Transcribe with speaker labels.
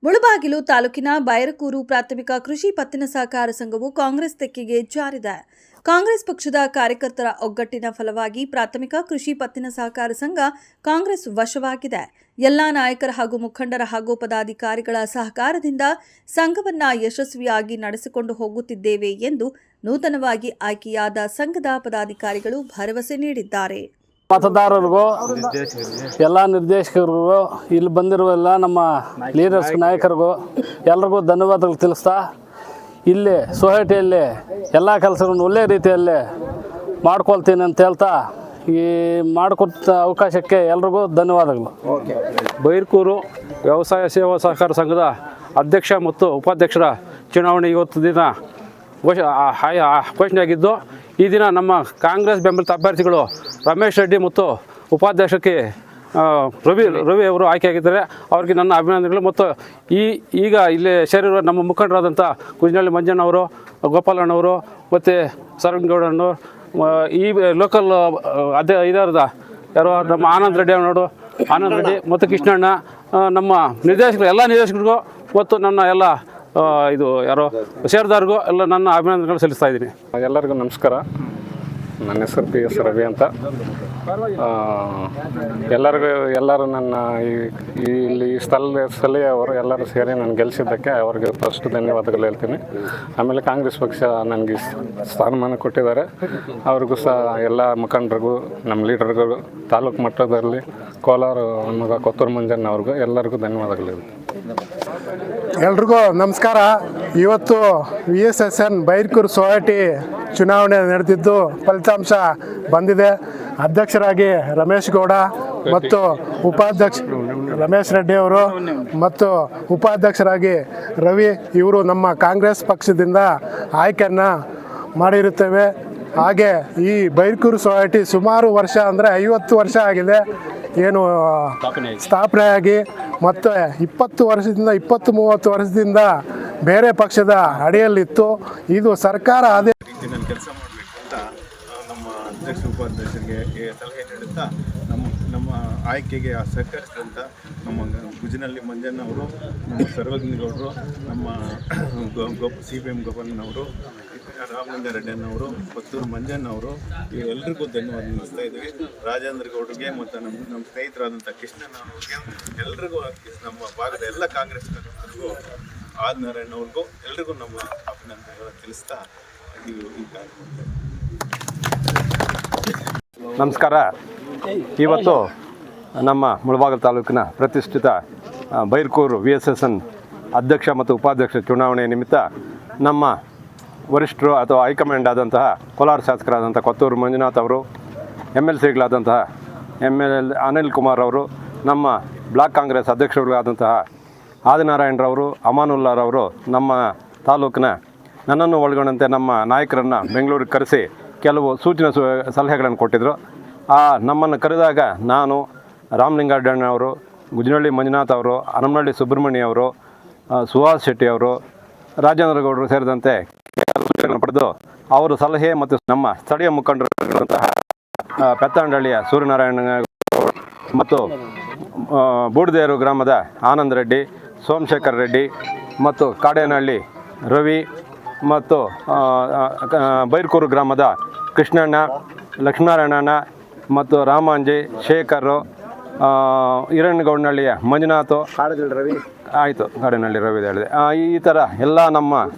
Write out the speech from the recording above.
Speaker 1: ಮುಳಬಾಗಿಲು ತಾಲೂಕಿನ ಬೈರಕೂರು ಪ್ರಾಥಮಿಕ ಕೃಷಿ ಪತ್ತಿನ ಸಹಕಾರ ಸಂಘವು ಕಾಂಗ್ರೆಸ್ ತೆಕ್ಕೆಗೆ ಜಾರಿದೆ. ಕಾಂಗ್ರೆಸ್ ಪಕ್ಷದ ಕಾರ್ಯಕರ್ತರ ಒಗ್ಗಟ್ಟಿನ ಫಲವಾಗಿ ಪ್ರಾಥಮಿಕ ಕೃಷಿ ಪತ್ತಿನ ಸಹಕಾರ ಸಂಘ ಕಾಂಗ್ರೆಸ್ ವಶವಾಗಿದೆ. ಎಲ್ಲಾ ನಾಯಕರ ಹಾಗೂ ಮುಖಂಡರ ಹಾಗೂ ಪದಾಧಿಕಾರಿಗಳ ಸಹಕಾರದಿಂದ ಸಂಘವನ್ನ ಯಶಸ್ವಿಯಾಗಿ ನಡೆಸಿಕೊಂಡು ಹೋಗುತ್ತಿದ್ದೇವೆ ಎಂದು ನೂತನವಾಗಿ ಆಯ್ಕೆಯಾದ ಸಂಘದ ಪದಾಧಿಕಾರಿಗಳು ಭರವಸೆ ನೀಡಿದ್ದಾರೆ.
Speaker 2: ಮತದಾರರಿಗೂ ಎಲ್ಲ ನಿರ್ದೇಶಕರಿಗೂ ಇಲ್ಲಿ ಬಂದಿರುವ ಎಲ್ಲ ನಮ್ಮ ಲೀಡರ್ಸ್ ನಾಯಕರಿಗೂ ಎಲ್ರಿಗೂ ಧನ್ಯವಾದಗಳು ತಿಳಿಸ್ತಾ, ಇಲ್ಲಿ ಸೊಸೈಟಿಯಲ್ಲಿ ಎಲ್ಲ ಕೆಲಸಗಳನ್ನು ಒಳ್ಳೆ ರೀತಿಯಲ್ಲಿ ಮಾಡ್ಕೊಳ್ತೀನಿ ಅಂತ ಹೇಳ್ತಾ ಈ ಮಾಡಿಕೊಟ್ಟ ಅವಕಾಶಕ್ಕೆ ಎಲ್ರಿಗೂ ಧನ್ಯವಾದಗಳು.
Speaker 3: ಬೈರಕೂರು ವ್ಯವಸಾಯ ಸೇವಾ ಸಹಕಾರ ಸಂಘದ ಅಧ್ಯಕ್ಷ ಮತ್ತು ಉಪಾಧ್ಯಕ್ಷರ ಚುನಾವಣೆ ಇವತ್ತು ದಿನ ಘೋಷಣೆಯಾಗಿದ್ದು, ಈ ದಿನ ನಮ್ಮ ಕಾಂಗ್ರೆಸ್ ಬೆಂಬಲಿತ ಅಭ್ಯರ್ಥಿಗಳು ರಮೇಶ್ ರೆಡ್ಡಿ ಮತ್ತು ಉಪಾಧ್ಯಕ್ಷಕ್ಕೆ ರವಿ ಅವರು ಆಯ್ಕೆಯಾಗಿದ್ದಾರೆ. ಅವರಿಗೆ ನನ್ನ ಅಭಿನಂದನೆಗಳು. ಮತ್ತು ಈಗ ಇಲ್ಲಿ ಸೇರಿರುವ ನಮ್ಮ ಮುಖಂಡರಾದಂಥ ಕುಜನಹಳ್ಳಿ ಮಂಜಣ್ಣವರು, ಗೋಪಾಲಣ್ಣವರು ಮತ್ತು ಸರಗೌಡಣ್ಣವರು, ಈ ಲೋಕಲ್ ಇದರದ ಯಾರೋ ನಮ್ಮ ಆನಂದ್ ರೆಡ್ಡಿ ಮತ್ತು ಕೃಷ್ಣಣ್ಣ, ನಮ್ಮ ನಿರ್ದೇಶಕರು ಎಲ್ಲ ನಿರ್ದೇಶಕರಿಗೂ ಮತ್ತು ನನ್ನ ಎಲ್ಲ ಷೇರುದಾರರಿಗೂ ಎಲ್ಲ ನನ್ನ ಅಭಿನಂದನೆಗಳು ಸಲ್ಲಿಸ್ತಾ ಇದ್ದೀನಿ.
Speaker 4: ಎಲ್ಲರಿಗೂ ನಮಸ್ಕಾರ. ನನ್ನ ಹೆಸರು PS ರವಿ ಅಂತ. ಎಲ್ಲರೂ ನನ್ನ ಇಲ್ಲಿ ಸ್ಥಳೀಯವರು ಎಲ್ಲರೂ ಸೇರಿ ನಾನು ಗೆಲ್ಲಿಸಿದ್ದಕ್ಕೆ ಅವ್ರಿಗೆ ಫಸ್ಟ್ ಧನ್ಯವಾದಗಳು ಹೇಳ್ತೀನಿ. ಆಮೇಲೆ ಕಾಂಗ್ರೆಸ್ ಪಕ್ಷ ನನಗೆ ಸ್ಥಾನಮಾನ ಕೊಟ್ಟಿದ್ದಾರೆ. ಅವ್ರಿಗೂ ಸಹ ಎಲ್ಲ ಮುಖಂಡರಿಗೂ, ನಮ್ಮ ಲೀಡರ್ಗಳು, ತಾಲೂಕು ಮಟ್ಟದಲ್ಲಿ ಕೋಲಾರ ಮಗ ಕೊತ್ತೂರು ಮಂಜಣ್ಣ ಅವ್ರಿಗೂ ಎಲ್ಲರಿಗೂ ಧನ್ಯವಾದಗಳು ಹೇಳ್ತೀನಿ.
Speaker 5: ಎಲ್ರಿಗೂ ನಮಸ್ಕಾರ. ಇವತ್ತು VSSN ಬೈರಕೂರು ಸೊಸೈಟಿ ಚುನಾವಣೆ ನಡೆದಿದ್ದು ಫಲಿತಾಂಶ ಬಂದಿದೆ. ಅಧ್ಯಕ್ಷರಾಗಿ ರಮೇಶ್ ಗೌಡ ಮತ್ತು ಉಪಾಧ್ಯಕ್ಷ ರಮೇಶ್ ರೆಡ್ಡಿ ಅವರು ಮತ್ತು ಉಪಾಧ್ಯಕ್ಷರಾಗಿ ರವಿ ಇವರು ನಮ್ಮ ಕಾಂಗ್ರೆಸ್ ಪಕ್ಷದಿಂದ ಆಯ್ಕೆಯನ್ನು ಮಾಡಿರುತ್ತೇವೆ. ಹಾಗೆ ಈ ಬೈರಕೂರು ಸೊಸೈಟಿ ಸುಮಾರು ವರ್ಷ ಅಂದರೆ 50 ವರ್ಷ ಆಗಿದೆ ಏನು ಸ್ಥಾಪನೆಯಾಗಿ, ಮತ್ತು 20-30 ವರ್ಷದಿಂದ ಬೇರೆ ಪಕ್ಷದ ಅಡಿಯಲ್ಲಿತ್ತು. ಇದು ಸರ್ಕಾರ
Speaker 6: ಕೆಲಸ ಮಾಡಬೇಕು ಅಂತ ನಮ್ಮ ಅಧ್ಯಕ್ಷ ಉಪಾಧ್ಯಕ್ಷರಿಗೆ ಸಲಹೆ ನೀಡುತ್ತಾ ನಮ್ಮ ಆಯ್ಕೆಗೆ ಸಹಕರಿಸಿದಂಥ ನಮ್ಮ ಗುಜನಹಳ್ಳಿ ಮಂಜಣ್ಣ ಅವರು, ನಮ್ಮ ಸರ್ವಜ್ಞಗೌಡರು, ನಮ್ಮ CPM ಗೋಪಾಲನವರು, ರಾಮಲಿಂಗ ರೆಡ್ಡಿಯಣ್ಣವರು, ಕೊತ್ತೂರು ಮಂಜಣ್ಣ ಅವರು, ಎಲ್ಲರಿಗೂ ಧನ್ಯವಾದ ತಿಳಿಸ್ತಾ ಇದ್ದೀವಿ. ರಾಜೇಂದ್ರ ಗೌಡರಿಗೆ ಮತ್ತು ನಮ್ಮ ಸ್ನೇಹಿತರಾದಂಥ ಕೃಷ್ಣಣ್ಣ ಅವ್ರಿಗೆ, ಎಲ್ರಿಗೂ ನಮ್ಮ ಭಾಗದ ಎಲ್ಲ ಕಾಂಗ್ರೆಸ್ ಕಾರ್ಯಕರ್ತರಿಗೂ, ಆದಿನಾರಾಯಣ ಅವ್ರಿಗೂ ಎಲ್ರಿಗೂ ನಮ್ಮ ಅಭಿನಂದನೆಗಳನ್ನು ತಿಳಿಸ್ತಾ
Speaker 7: ನಮಸ್ಕಾರ. ಇವತ್ತು ನಮ್ಮ ಮುಳಬಾಗಿಲು ತಾಲೂಕಿನ ಪ್ರತಿಷ್ಠಿತ ಬೈರಕೂರು VSSN ಅಧ್ಯಕ್ಷ ಮತ್ತು ಉಪಾಧ್ಯಕ್ಷ ಚುನಾವಣೆ ನಿಮಿತ್ತ ನಮ್ಮ ವರಿಷ್ಠರು ಅಥವಾ ಹೈಕಮಾಂಡ್ ಆದಂತಹ ಕೋಲಾರ ಶಾಸಕರಾದಂಥ ಕೊತ್ತೂರು ಮಂಜುನಾಥ್ ಅವರು, MLCಗಳಾದಂತಹ ML ಅನಿಲ್ ಕುಮಾರ್ ಅವರು, ನಮ್ಮ ಬ್ಲಾಕ್ ಕಾಂಗ್ರೆಸ್ ಅಧ್ಯಕ್ಷರುಗಳಾದಂತಹ ಆದಿನಾರಾಯಣರವರು, ಅಮಾನುಲ್ಲಾರವರು, ನಮ್ಮ ತಾಲೂಕಿನ ನನ್ನನ್ನು ಒಳಗೊಂಡಂತೆ ನಮ್ಮ ನಾಯಕರನ್ನು ಬೆಂಗಳೂರಿಗೆ ಕರೆಸಿ ಕೆಲವು ಸೂಚನೆ ಸಲಹೆಗಳನ್ನು ಕೊಟ್ಟಿದ್ದರು. ನಮ್ಮನ್ನು ಕರೆದಾಗ ನಾನು, ರಾಮಲಿಂಗಡ್ಡಣ್ಣ ಅವರು, ಗುಜನಹಳ್ಳಿ ಮಂಜುನಾಥ್ ಅವರು, ಹನುಮನಹಳ್ಳಿ ಸುಬ್ರಹ್ಮಣ್ಯ ಅವರು, ಸುಹಾಸ್ ಶೆಟ್ಟಿ ಅವರು, ರಾಜೇಂದ್ರ ಗೌಡರು ಸೇರಿದಂತೆ ಸೂಚನೆಗಳನ್ನು ಪಡೆದು ಅವರ ಸಲಹೆ ಮತ್ತು ನಮ್ಮ ಸ್ಥಳೀಯ ಮುಖಂಡರುಗಳಂತಹ ಪೆತ್ತಂಡಹಳ್ಳಿಯ ಸೂರ್ಯನಾರಾಯಣ ಮತ್ತು ಬೂಡದೇರು ಗ್ರಾಮದ ಆನಂದ್ ರೆಡ್ಡಿ, ಸೋಮಶೇಖರ್ ರೆಡ್ಡಿ ಮತ್ತು ಕಾಡೇನಹಳ್ಳಿ ರವಿ ಮತ್ತು ಬೈರಕೂರು ಗ್ರಾಮದ ಕೃಷ್ಣಣ್ಣ, ಲಕ್ಷ್ಮೀನಾರಾಯಣಣ್ಣ ಮತ್ತು ರಾಮಾಂಜಿ, ಶೇಖರು, ಹಿರಣ್ಯಗೌಡನಹಳ್ಳಿಯ ಮಂಜುನಾಥ್, ಕಾಡೇನಹಳ್ಳಿ ರವಿ ಹೇಳಿದೆ. ಈ ಥರ ಎಲ್ಲ ನಮ್ಮ